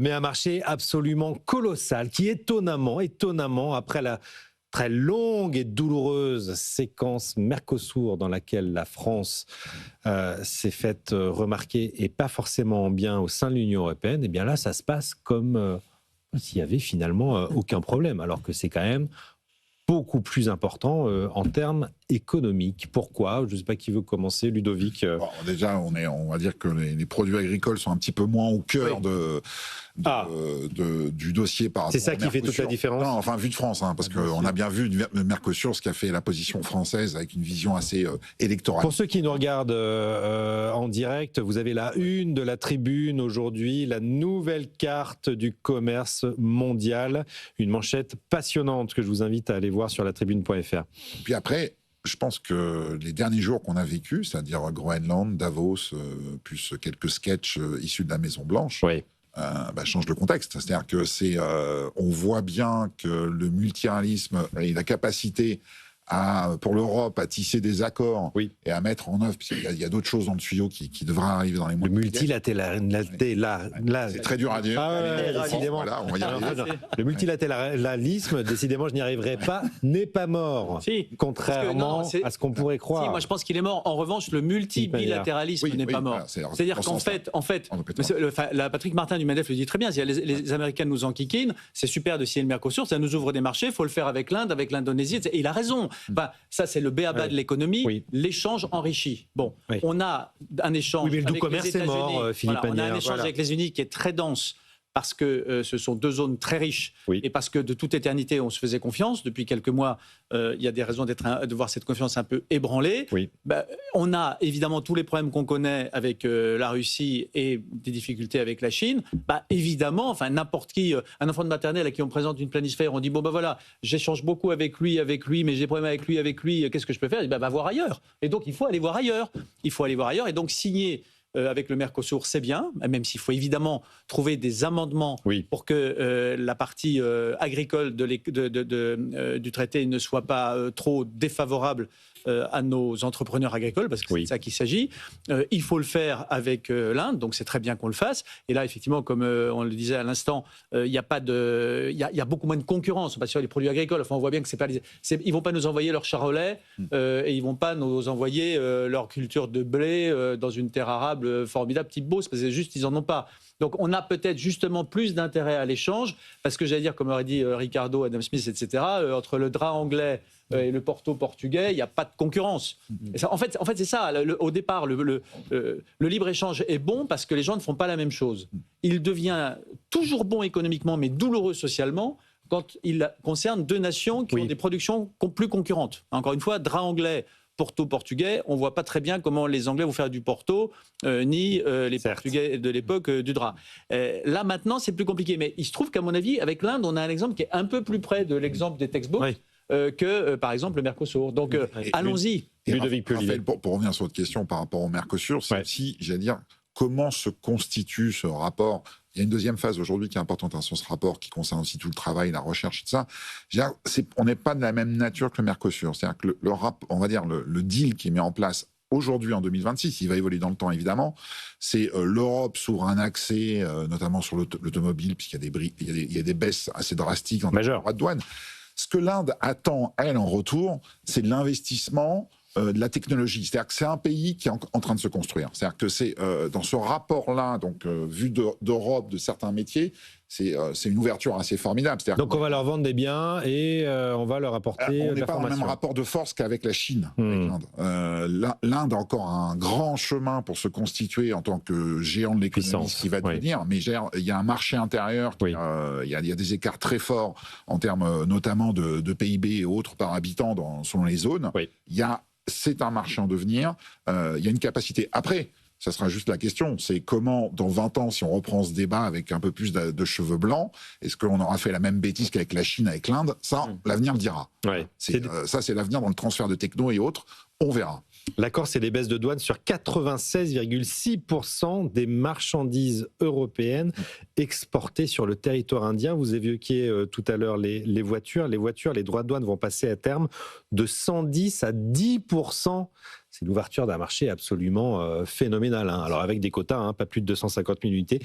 mais un marché absolument colossal qui étonnamment, après la très longue et douloureuse séquence Mercosur dans laquelle la France s'est faite remarquer et pas forcément bien au sein de l'Union européenne, et bien là, ça se passe comme s'il y avait finalement aucun problème, alors que c'est quand même beaucoup plus important en termes économiques. Pourquoi ? Je ne sais pas qui veut commencer, Ludovic. Bon, déjà, on va dire que les produits agricoles sont un petit peu moins au cœur du dossier par rapport c'est ça au qui fait toute la différence. Non, enfin, vu de France, parce qu'on a bien vu le Mercosur, ce qu'a fait la position française avec une vision assez électorale. Pour ceux qui nous regardent en direct, vous avez la une de la Tribune aujourd'hui, la nouvelle carte du commerce mondial, une manchette passionnante que je vous invite à aller voir sur latribune.fr. Puis après, je pense que les derniers jours qu'on a vécu, c'est-à-dire Groenland, Davos, plus quelques sketchs issus de la Maison Blanche, oui. Change le contexte. C'est-à-dire que on voit bien que le multilatéralisme et la capacité pour l'Europe à tisser des accords et à mettre en œuvre, puisqu'il y a d'autres choses dans le tuyau qui devraient arriver dans les mois. Le multilatéralisme, c'est très dur à dire. Décidément. On va y arriver. Le multilatéralisme, décidément, je n'y arriverai pas, n'est pas mort, contrairement à ce qu'on pourrait croire. Si, moi je pense qu'il est mort. En revanche, le multibilatéralisme n'est pas mort. C'est-à-dire qu'en fait, Patrick Martin du MEDEF le dit très bien, les Américains nous enquiquinent, c'est super de signer le Mercosur, ça nous ouvre des marchés, il faut le faire avec l'Inde, avec l'Indonésie, et il a raison. Ça, c'est le b.a.-ba de l'économie. L'échange enrichit. Bon, on a un échange avec les États-Unis. Est mort, on a un échange avec les États-Unis qui est très dense. Parce que ce sont deux zones très riches et parce que de toute éternité, on se faisait confiance. Depuis quelques mois, il y a des raisons de voir cette confiance un peu ébranlée. On a évidemment tous les problèmes qu'on connaît avec la Russie et des difficultés avec la Chine. Évidemment, n'importe qui, un enfant de maternelle à qui on présente une planisphère, on dit voilà, j'échange beaucoup avec lui, mais j'ai des problèmes avec lui, qu'est-ce que je peux faire ? Il dit va voir ailleurs. Et donc, il faut aller voir ailleurs. Et donc, signer avec le Mercosur, c'est bien, même s'il faut évidemment trouver des amendements pour que la partie agricole du traité ne soit pas trop défavorable à nos entrepreneurs agricoles, parce que c'est de ça qu'il s'agit. Il faut le faire avec l'Inde, donc c'est très bien qu'on le fasse. Et là, effectivement, comme on le disait à l'instant, il y a beaucoup moins de concurrence sur les produits agricoles. Enfin, on voit bien que ils vont pas nous envoyer leur charolais et ils vont pas nous envoyer leur culture de blé dans une terre arable formidable type Beauce, parce que c'est juste ils en ont pas. Donc on a peut-être justement plus d'intérêt à l'échange, parce que j'allais dire, comme aurait dit Ricardo, Adam Smith, etc., entre le drap anglais et le Porto portugais, il n'y a pas de concurrence. Et ça, en fait, c'est ça. Au départ, le libre-échange est bon parce que les gens ne font pas la même chose. Il devient toujours bon économiquement, mais douloureux socialement, quand il concerne deux nations qui ont des productions plus concurrentes. Encore une fois, drap anglais, Porto portugais, on ne voit pas très bien comment les Anglais vont faire du Porto, ni les Portugais de l'époque du drap. Là, maintenant, c'est plus compliqué. Mais il se trouve qu'à mon avis, avec l'Inde, on a un exemple qui est un peu plus près de l'exemple des textbooks que, par exemple, le Mercosur. Donc, allons-y. Raphaël, pour revenir sur votre question par rapport au Mercosur, c'est aussi, j'allais dire, comment se constitue ce rapport. Il y a une deuxième phase aujourd'hui qui est importante sur ce rapport, qui concerne aussi tout le travail, la recherche, et tout ça. On n'est pas de la même nature que le Mercosur. C'est-à-dire que le deal qui est mis en place aujourd'hui en 2026, il va évoluer dans le temps évidemment, c'est l'Europe s'ouvre un accès, notamment sur l'automobile, puisqu'il y a des baisses assez drastiques en termes de droits de douane. Ce que l'Inde attend, elle, en retour, c'est de l'investissement, de la technologie. C'est-à-dire que c'est un pays qui est en train de se construire. C'est-à-dire que c'est dans ce rapport-là, donc vu d'Europe, de certains métiers, c'est une ouverture assez formidable. Donc on va leur vendre des biens et on va leur apporter de la formation. On n'est pas dans le même rapport de force qu'avec la Chine, avec l'Inde. L'Inde a encore un grand chemin pour se constituer en tant que géant de l'économie, ce qui va devenir. Mais il y a un marché intérieur, il y a des écarts très forts en termes notamment de PIB et autres par habitant selon les zones. C'est un marché en devenir. Il y a une capacité. Après, ça sera juste la question, c'est comment, dans 20 ans, si on reprend ce débat avec un peu plus de cheveux blancs, est-ce qu'on aura fait la même bêtise qu'avec la Chine, avec l'Inde ? Ça, l'avenir le dira. Ça, c'est l'avenir dans le transfert de techno et autres. On verra. L'accord, c'est des baisses de douane sur 96,6% des marchandises européennes exportées sur le territoire indien. Vous évoquiez tout à l'heure les voitures. Les droits de douane vont passer à terme de 110 à 10%. c'est l'ouverture d'un marché absolument phénoménal. Alors avec des quotas, pas plus de 250 000 unités,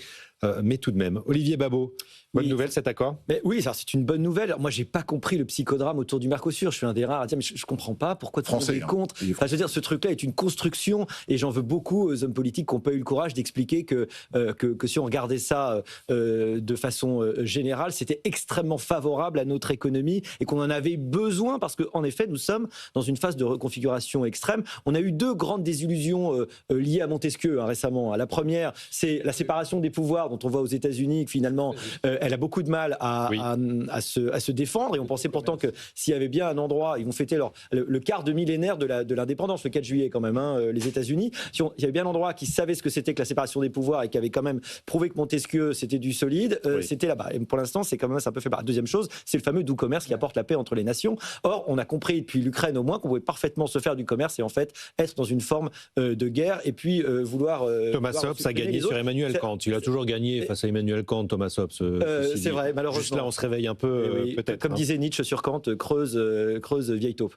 mais tout de même. Olivier Babot, bonne nouvelle cet accord ? Oui, c'est une bonne nouvelle. Moi, j'ai pas compris le psychodrame autour du Mercosur. Je suis un des rares à dire, mais je comprends pas pourquoi tout le monde est contre. Enfin, je veux dire, ce truc-là est une construction, et j'en veux beaucoup aux hommes politiques qui n'ont pas eu le courage d'expliquer que si on regardait ça de façon générale, c'était extrêmement favorable à notre économie et qu'on en avait besoin parce qu'en effet, nous sommes dans une phase de reconfiguration extrême. On a eu 2 grandes désillusions liées à Montesquieu récemment. La première, c'est la séparation des pouvoirs dont on voit aux États-Unis que finalement, elle a beaucoup de mal à se défendre. Et on pensait pourtant que s'il y avait bien un endroit, ils vont fêter le quart de millénaire de l'indépendance, le 4 juillet quand même, les États-Unis. S'il y avait bien un endroit qui savait ce que c'était que la séparation des pouvoirs et qui avait quand même prouvé que Montesquieu c'était du solide, c'était là-bas. Et pour l'instant, c'est quand même un peu fait. Deuxième chose, c'est le fameux doux commerce qui apporte la paix entre les nations. Or, on a compris depuis l'Ukraine au moins qu'on pouvait parfaitement se faire du commerce et en fait être dans une forme de guerre et puis vouloir. Thomas Hobbes a gagné sur Emmanuel Kant. Il a toujours gagné face à Emmanuel Kant, Thomas Hobbes. C'est vrai, malheureusement. Juste là, on se réveille un peu, peut-être. Comme disait Nietzsche sur Kant, creuse vieille taupe.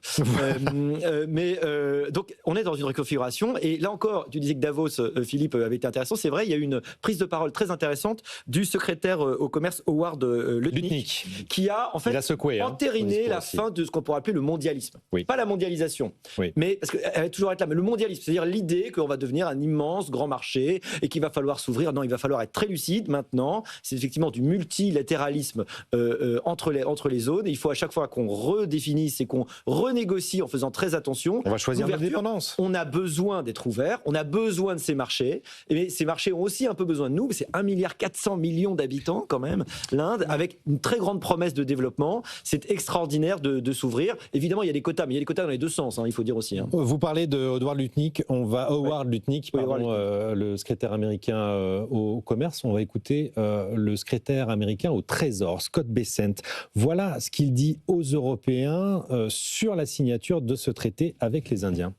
Donc, on est dans une reconfiguration. Et là encore, tu disais que Davos, Philippe, avait été intéressant. C'est vrai, il y a eu une prise de parole très intéressante du secrétaire au commerce Howard Lutnick, qui a en fait entériné la fin de ce qu'on pourrait appeler le mondialisme. Pas la mondialisation, mais parce qu'elle va toujours être là, mais le mondialisme, c'est-à-dire l'idée qu'on va devenir un immense grand marché et qu'il va falloir s'ouvrir. Non, il va falloir être très lucide maintenant. C'est effectivement du multilatéralisme entre les zones. Et il faut à chaque fois qu'on redéfinisse et qu'on renégocie en faisant très attention. On va choisir l'indépendance. On a besoin d'être ouvert, on a besoin de ces marchés. Et ces marchés ont aussi un peu besoin de nous. C'est 1,4 milliard d'habitants quand même, l'Inde, avec une très grande promesse de développement. C'est extraordinaire de s'ouvrir. Évidemment, il y a des quotas, mais il y a des quotas dans les deux sens, il faut dire aussi. Vous parlez de Howard Lutnick, le secrétaire américain au commerce. On va écouter le secrétaire américain au Trésor, Scott Bessent. Voilà ce qu'il dit aux Européens sur la signature de ce traité avec les Indiens.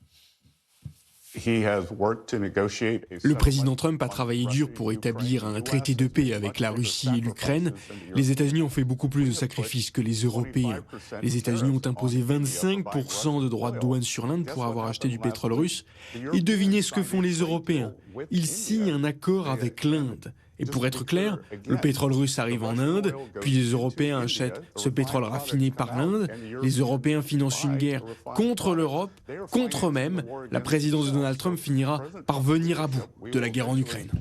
Le président Trump a travaillé dur pour établir un traité de paix avec la Russie et l'Ukraine. Les États-Unis ont fait beaucoup plus de sacrifices que les Européens. Les États-Unis ont imposé 25% de droits de douane sur l'Inde pour avoir acheté du pétrole russe. Et devinez ce que font les Européens. Ils signent un accord avec l'Inde. Et pour être clair, le pétrole russe arrive en Inde, puis les Européens achètent ce pétrole raffiné par l'Inde. Les Européens financent une guerre contre l'Europe, contre eux-mêmes. La présidence de Donald Trump finira par venir à bout de la guerre en Ukraine.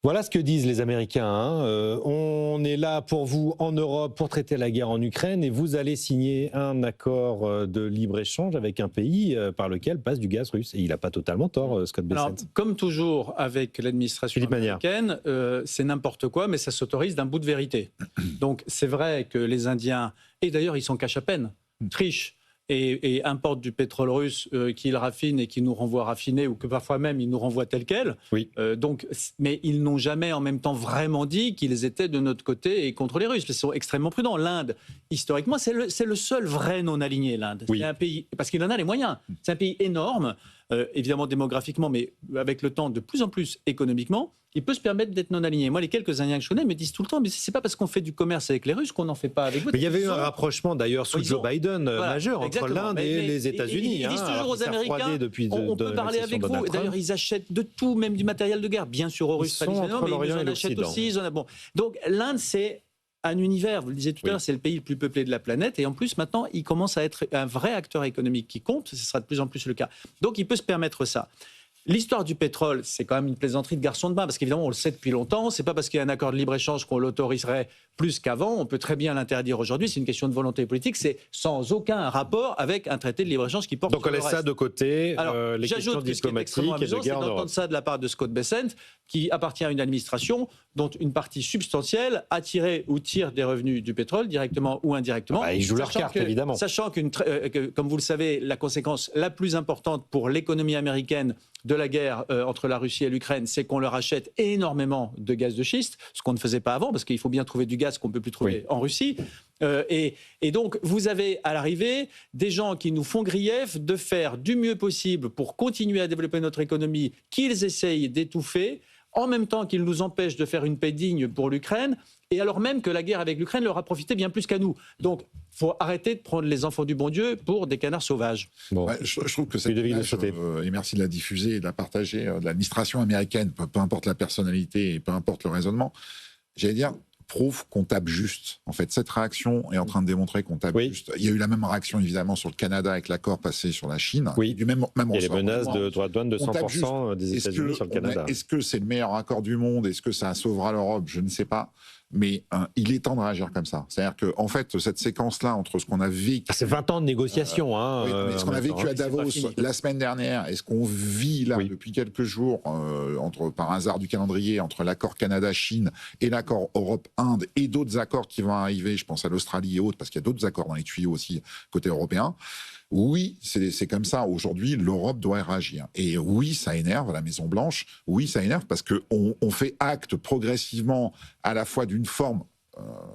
Voilà ce que disent les Américains. On est là pour vous en Europe pour traiter la guerre en Ukraine et vous allez signer un accord de libre-échange avec un pays par lequel passe du gaz russe. Et il n'a pas totalement tort, Scott Bessent. Alors, comme toujours avec l'administration américaine, c'est n'importe quoi, mais ça s'autorise d'un bout de vérité. Donc c'est vrai que les Indiens, et d'ailleurs ils s'en cachent à peine, trichent. Et importent du pétrole russe qu'ils raffinent et qui nous renvoient raffiné, ou que parfois même ils nous renvoient tel quel. Mais ils n'ont jamais en même temps vraiment dit qu'ils étaient de notre côté et contre les Russes. Ils sont extrêmement prudents. L'Inde, historiquement, c'est le seul vrai non-aligné, l'Inde. C'est un pays, parce qu'il en a les moyens. C'est un pays énorme, évidemment démographiquement, mais avec le temps de plus en plus économiquement. Il peut se permettre d'être non aligné. Moi, les quelques Indiens que je connais me disent tout le temps, mais c'est pas parce qu'on fait du commerce avec les Russes qu'on n'en fait pas avec vous. Mais il y avait eu un rapprochement d'ailleurs sous Joe Biden majeur entre l'Inde et les États-Unis. Ils disent toujours aux Américains, on peut parler avec vous. D'ailleurs, ils achètent de tout, même du matériel de guerre, bien sûr aux Russes traditionnellement, mais ils en achètent aussi. Donc l'Inde, c'est un univers, vous le disiez tout à l'heure, c'est le pays le plus peuplé de la planète, et en plus maintenant, il commence à être un vrai acteur économique qui compte, ce sera de plus en plus le cas. Donc il peut se permettre ça. L'histoire du pétrole, c'est quand même une plaisanterie de garçon de bain, parce qu'évidemment, on le sait depuis longtemps. C'est pas parce qu'il y a un accord de libre-échange qu'on l'autoriserait plus qu'avant. On peut très bien l'interdire aujourd'hui. C'est une question de volonté politique. C'est sans aucun rapport avec un traité de libre-échange qui porte sur le reste. Donc on laisse ça de côté, les questions diplomatiques et de guerre en Europe. C'est d'entendre ça de la part de Scott Bessent, qui appartient à une administration dont une partie substantielle attirait ou tire des revenus du pétrole, directement ou indirectement. Ils jouent leur carte, évidemment. Sachant que, comme vous le savez, la conséquence la plus importante pour l'économie américaine de la guerre entre la Russie et l'Ukraine, c'est qu'on leur achète énormément de gaz de schiste, ce qu'on ne faisait pas avant, parce qu'il faut bien trouver du gaz qu'on ne peut plus trouver en Russie. Et donc, vous avez à l'arrivée des gens qui nous font grief de faire du mieux possible pour continuer à développer notre économie, qu'ils essayent d'étouffer en même temps qu'ils nous empêchent de faire une paix digne pour l'Ukraine, et alors même que la guerre avec l'Ukraine leur a profité bien plus qu'à nous. Donc, il faut arrêter de prendre les enfants du bon Dieu pour des canards sauvages. Bon. Ouais, je trouve que cette image, et merci de la diffuser et de la partager, de l'administration américaine, peu importe la personnalité et peu importe le raisonnement, j'allais dire, prouve qu'on tape juste. En fait, cette réaction est en train de démontrer qu'on tape juste. Il y a eu la même réaction, évidemment, sur le Canada avec l'accord passé sur la Chine. Oui. Du même il y a les menaces de droits de douane de 100% des États-Unis sur le Canada. Est-ce que c'est le meilleur accord du monde? Est-ce que ça sauvera l'Europe? Je ne sais pas. Mais il est temps de réagir comme ça. C'est-à-dire que, en fait, cette séquence-là, entre ce qu'on a vécu... C'est 20 ans de négociations. Mais ce qu'on a vécu à Davos la semaine dernière, et ce qu'on vit là depuis quelques jours, par hasard du calendrier, entre l'accord Canada-Chine et l'accord Europe-Inde, et d'autres accords qui vont arriver, je pense à l'Australie et autres, parce qu'il y a d'autres accords dans les tuyaux aussi, côté européen. Oui, c'est comme ça. Aujourd'hui, l'Europe doit réagir. Et oui, ça énerve la Maison-Blanche. Oui, ça énerve parce qu'on fait acte progressivement à la fois d'une forme,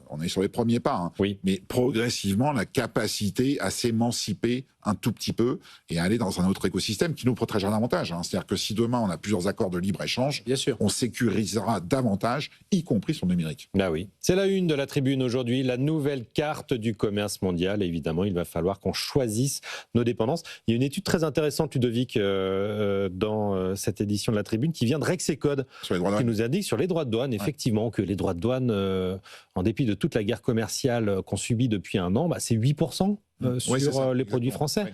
on est sur les premiers pas, mais progressivement la capacité à s'émanciper un tout petit peu et à aller dans un autre écosystème qui nous protégera davantage. C'est-à-dire que si demain on a plusieurs accords de libre-échange, on sécurisera davantage, y compris son numérique. Ah oui. C'est la une de la Tribune aujourd'hui, la nouvelle carte du commerce mondial. Et évidemment, il va falloir qu'on choisisse nos dépendances. Il y a une étude très intéressante, Ludovic, dans cette édition de la Tribune, qui vient de Rexecode, qui nous indique sur les droits de douane, effectivement, que les droits de douane, en dépit de toute la guerre commerciale qu'on subit depuis un an, c'est 8%. Sur les produits français.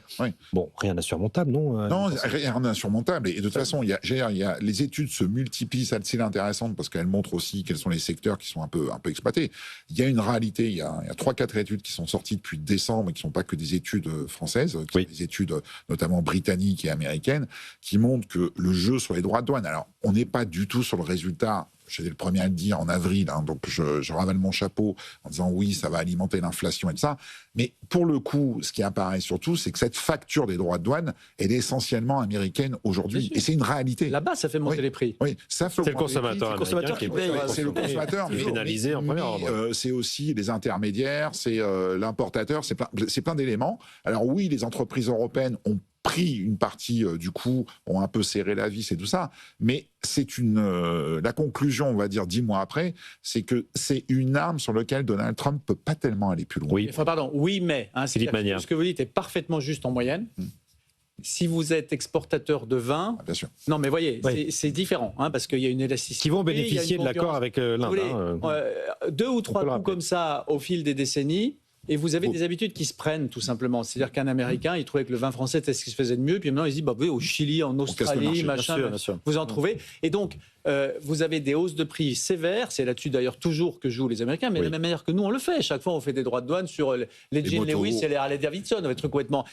Bon, rien d'insurmontable, non? Non, rien d'insurmontable. Et de toute façon, les études se multiplient. Celle-ci est intéressante parce qu'elle montre aussi quels sont les secteurs qui sont un peu exploités. Il y a une réalité. Il y a 3-4 études qui sont sorties depuis décembre et qui ne sont pas que des études françaises, qui sont des études notamment britanniques et américaines, qui montrent que le jeu sur les droits de douane. Alors, on n'est pas du tout sur le résultat. J'étais le premier à le dire en avril, donc je ravale mon chapeau en disant oui, ça va alimenter l'inflation et tout ça. Mais pour le coup, ce qui apparaît surtout, c'est que cette facture des droits de douane, elle est essentiellement américaine aujourd'hui. Et c'est une réalité. Là-bas, ça fait monter les prix. Oui, ça fait c'est le consommateur qui paye. C'est le consommateur. Pénalisé en premier ordre. C'est aussi les intermédiaires, c'est l'importateur, c'est plein d'éléments. Alors oui, les entreprises européennes ont pris une partie du coup, ont un peu serré la vis et tout ça, mais c'est la conclusion, on va dire 10 mois après, c'est que c'est une arme sur laquelle Donald Trump peut pas tellement aller plus loin. Oui, enfin, pardon, oui, mais ce que vous dites est parfaitement juste en moyenne. Si vous êtes exportateur de vin, bien sûr. Non, mais voyez, c'est différent, parce qu'il y a une élasticité. Qui vont bénéficier de l'accord avec l'Inde. 2 ou 3 coups comme ça au fil des décennies. Et vous avez des habitudes qui se prennent, tout simplement. C'est-à-dire qu'un Américain, il trouvait que le vin français était ce qui se faisait de mieux, puis maintenant il se dit, oui, au Chili, en Australie, machin, bien sûr. Vous en trouvez. Et donc, vous avez des hausses de prix sévères. C'est là-dessus, d'ailleurs, toujours que jouent les Américains, mais de la même manière que nous, on le fait. Chaque fois, on fait des droits de douane sur les Jean Lewis et les Harley Davidson, des trucs complètement...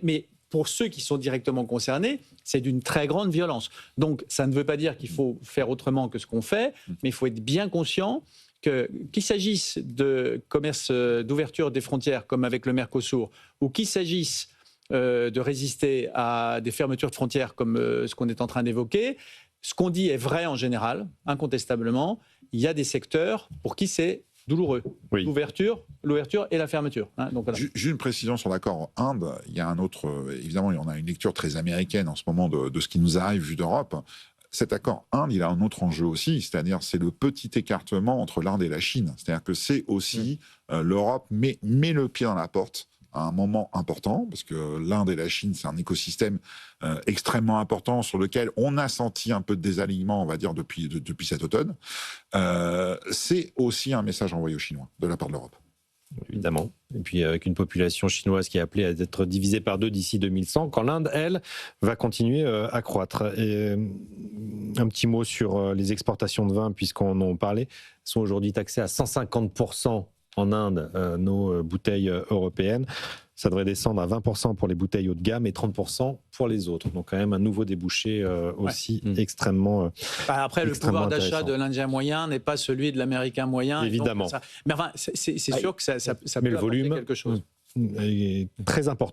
Mais pour ceux qui sont directement concernés, c'est d'une très grande violence. Donc, ça ne veut pas dire qu'il faut faire autrement que ce qu'on fait, mais il faut être bien conscient qu'il s'agisse de commerce d'ouverture des frontières comme avec le Mercosur, ou qu'il s'agisse de résister à des fermetures de frontières comme ce qu'on est en train d'évoquer, ce qu'on dit est vrai en général, incontestablement. Il y a des secteurs pour qui c'est douloureux. L'ouverture et la fermeture. Donc voilà. Juste une précision sur l'accord Inde. Il y a un autre, évidemment, on a une lecture très américaine en ce moment de ce qui nous arrive vu d'Europe. Cet accord Inde, il a un autre enjeu aussi, c'est-à-dire c'est le petit écartement entre l'Inde et la Chine. C'est-à-dire que c'est aussi l'Europe met le pied dans la porte à un moment important, parce que l'Inde et la Chine, c'est un écosystème extrêmement important sur lequel on a senti un peu de désalignement, on va dire, depuis cet automne. C'est aussi un message envoyé aux Chinois de la part de l'Europe. Évidemment. Et puis avec une population chinoise qui est appelée à être divisée par 2 d'ici 2100, quand l'Inde, elle, va continuer à croître. Et un petit mot sur les exportations de vin, puisqu'on en parlait, sont aujourd'hui taxées à 150% en Inde, nos bouteilles européennes. Ça devrait descendre à 20% pour les bouteilles haut de gamme et 30% pour les autres. Donc quand même un nouveau débouché aussi extrêmement après, le extrêmement pouvoir d'achat de l'Indien moyen n'est pas celui de l'Américain moyen. Évidemment. Mais enfin, c'est sûr que ça mais peut le volume quelque chose. est très important.